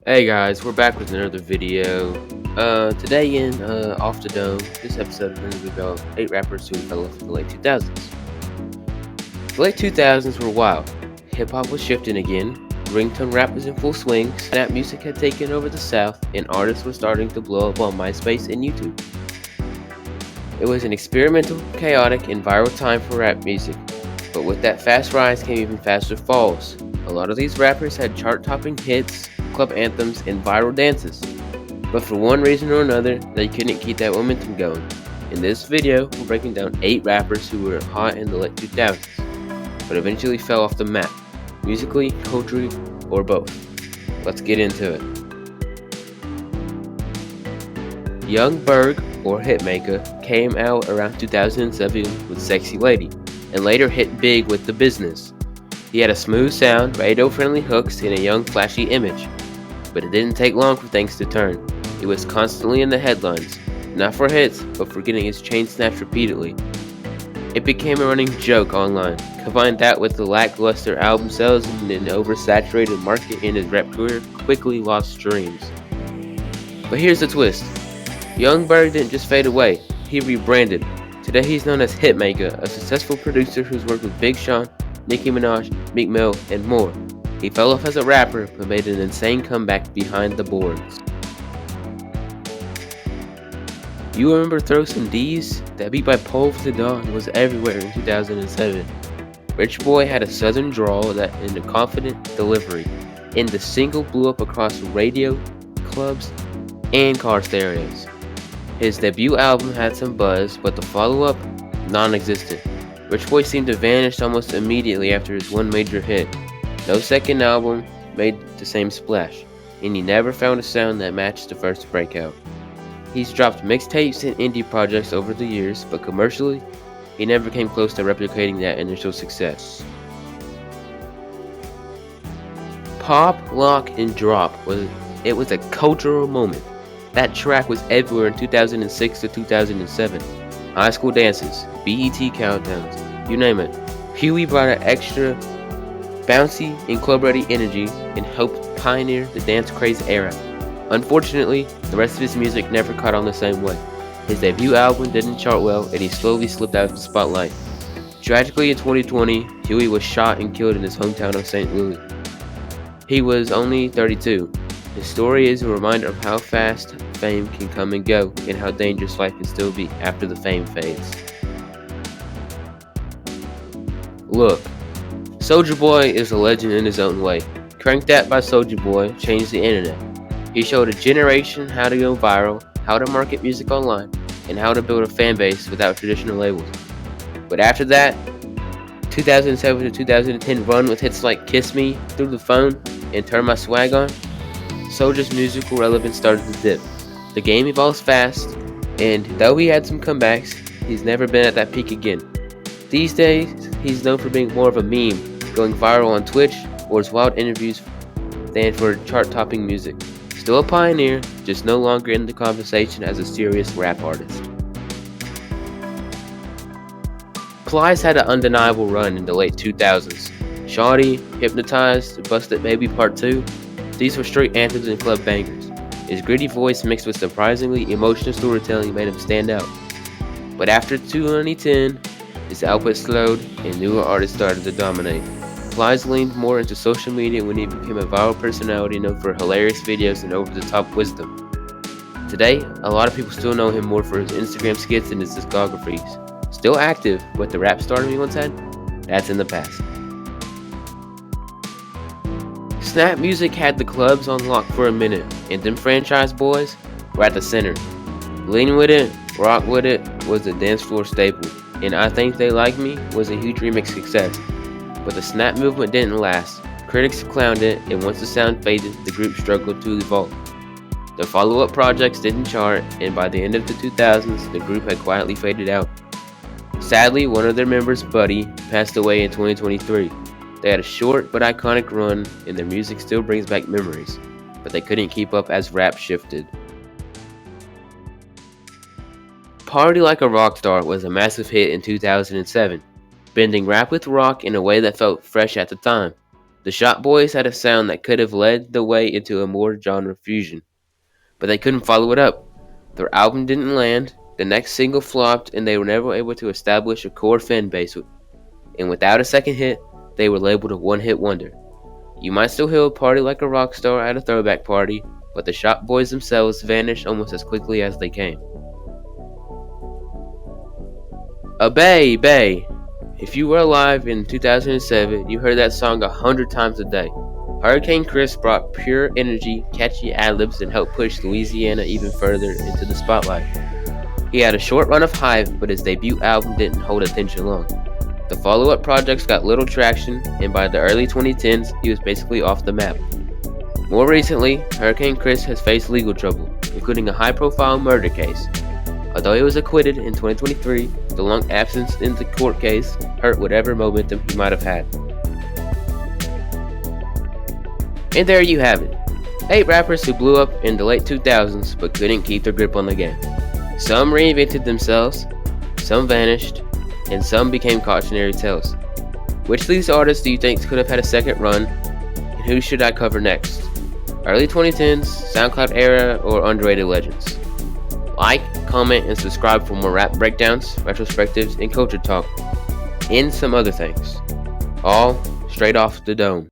Hey guys, we're back with another video. Today in Off the Dome, this episode is going to be about 8 rappers who fell off in the late 2000s. The late 2000s were wild. Hip hop was shifting again, ringtone rap was in full swing, snap music had taken over the South, and artists were starting to blow up on MySpace and YouTube. It was an experimental, chaotic, and viral time for rap music, but with that fast rise came even faster falls. A lot of these rappers had chart-topping hits, club anthems, and viral dances, but for one reason or another, they couldn't keep that momentum going. In this video, we're breaking down 8 rappers who were hot in the late 2000s, but eventually fell off the map, musically, culturally, or both. Let's get into it. Young Berg, or Hitmaka, came out around 2007 with Sexy Lady, and later hit big with The Business. He had a smooth sound, radio-friendly hooks, and a young, flashy image. But it didn't take long for things to turn. He was constantly in the headlines, not for hits, but for getting his chain snatched repeatedly. It became a running joke online. Combine that with the lackluster album sales and an oversaturated market, and his rap career quickly lost streams. But here's the twist. Young Berg didn't just fade away, he rebranded. Today he's known as Hitmaka, a successful producer who's worked with Big Sean, Nicki Minaj, Meek Mill, and more. He fell off as a rapper, but made an insane comeback behind the boards. You remember Throw Some D's? That beat by Pole for the Dawn was everywhere in 2007. Rich Boy had a southern drawl and a confident delivery, and the single blew up across radio, clubs, and car stereos. His debut album had some buzz, but the follow-up, non-existent. Rich Boy seemed to vanish almost immediately after his one major hit. No second album made the same splash, and he never found a sound that matched the first breakout. He's dropped mixtapes and indie projects over the years, but commercially, he never came close to replicating that initial success. Pop, Lock, and Drop was a cultural moment. That track was everywhere in 2006 to 2007. High school dances, BET countdowns, you name it. Huey brought an extra bouncy and club-ready energy and helped pioneer the dance craze era. Unfortunately, the rest of his music never caught on the same way. His debut album didn't chart well, and he slowly slipped out of the spotlight. Tragically, in 2020, Huey was shot and killed in his hometown of St. Louis. He was only 32. His story is a reminder of how fast fame can come and go, and how dangerous life can still be after the fame fades. Look, Soulja Boy is a legend in his own way. Crank That by Soulja Boy changed the internet. He showed a generation how to go viral, how to market music online, and how to build a fan base without traditional labels. But after that, 2007 to 2010 run with hits like Kiss Me, Through the Phone, and Turn My Swag On, Soulja's musical relevance started to dip. The game evolves fast, and though he had some comebacks, he's never been at that peak again. These days, he's known for being more of a meme, going viral on Twitch or his wild interviews than for chart-topping music. Still a pioneer, just no longer in the conversation as a serious rap artist. Plies had an undeniable run in the late 2000s. Shawty, Hypnotized, Busted Baby Part 2, these were straight anthems and club bangers. His gritty voice mixed with surprisingly emotional storytelling made him stand out. But after 2010, his output slowed and newer artists started to dominate. Plies leaned more into social media when he became a viral personality known for hilarious videos and over-the-top wisdom. Today, a lot of people still know him more for his Instagram skits and his discographies. Still active, but the rap stardom he once had, that's in the past. Snap music had the clubs on lock for a minute, and Dem Franchize Boyz were at the center. Lean With It, Rock With It was a dance floor staple, and I Think They Like Me was a huge remix success. But the snap movement didn't last. Critics clowned it, and once the sound faded, the group struggled to evolve. The follow-up projects didn't chart, and by the end of the 2000s, the group had quietly faded out. Sadly, one of their members, Buddy, passed away in 2023. They had a short but iconic run, and their music still brings back memories, but they couldn't keep up as rap shifted. Party Like a Rockstar was a massive hit in 2007, blending rap with rock in a way that felt fresh at the time. The Shop Boys had a sound that could have led the way into a more genre fusion, but they couldn't follow it up. Their album didn't land, the next single flopped, and they were never able to establish a core fan base. And without a second hit, they were labeled a one-hit wonder. You might still hear a party like a rock star at a throwback party, but the Shop Boys themselves vanished almost as quickly as they came. Bay, Bay. If you were alive in 2007, you heard that song 100 times a day. Hurricane Chris brought pure energy, catchy ad-libs, and helped push Louisiana even further into the spotlight. He had a short run of hype, but his debut album didn't hold attention long. The follow-up projects got little traction, and by the early 2010s, he was basically off the map. More recently, Hurricane Chris has faced legal trouble, including a high-profile murder case. Although he was acquitted in 2023, the long absence in the court case hurt whatever momentum he might have had. And there you have it. 8 rappers who blew up in the late 2000s but couldn't keep their grip on the game. Some reinvented themselves, some vanished, and some became cautionary tales. Which of these artists do you think could have had a second run, and who should I cover next? Early 2010s, SoundCloud era, or underrated legends? Like, comment, and subscribe for more rap breakdowns, retrospectives, and culture talk, and some other things. All straight off the dome.